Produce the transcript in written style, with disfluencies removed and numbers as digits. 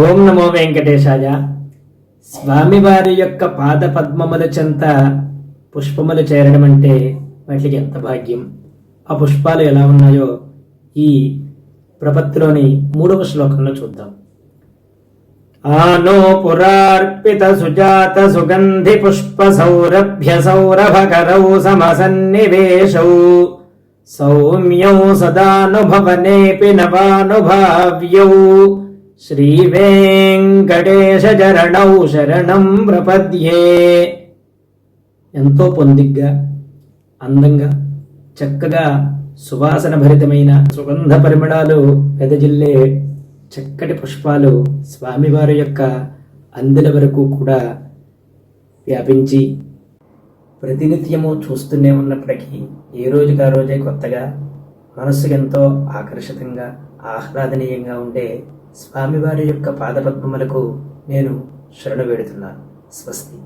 ఓం నమో వెంకటేశాయ. స్వామివారి యొక్క పాద పద్మముల చెంత పుష్పములు చేరడం అంటే వాటికి ఎంత భాగ్యం. ఆ పుష్పాలు ఎలా ఉన్నాయో ఈ ప్రపత్తిలోని 3వ శ్లోకంలో చూద్దాం. ఆనో పురార్పిత సుజాత సుగంధి పుష్ప సౌరభ్య సౌరభకరౌ సమసన్నివేశౌ సౌమ్యౌ సదానుభవనేపి నవానుభావ్యౌ శ్రీ వెంకటేశ చరణౌ శరణం ప్రపద్యే. ఎంతో పొందిగ్గా, అందంగా, చక్కగా సువాసన భరితమైన సుగంధ పరిమళాలు వెదజిల్లే చక్కటి పుష్పాలు స్వామివారి యొక్క అందెల వరకు కూడా వ్యాపించి ప్రతినిత్యము చూస్తూనే ఉన్నప్పటికీ ఏ రోజుకి ఆ రోజే కొత్తగా మనస్సుకు ఎంతో ఆకర్షితంగా ఆహ్లాదనీయంగా ఉండే స్వామివారి యొక్క పాదపద్మములకు నేను శరణు వేడుతున్నాను. స్వస్తి.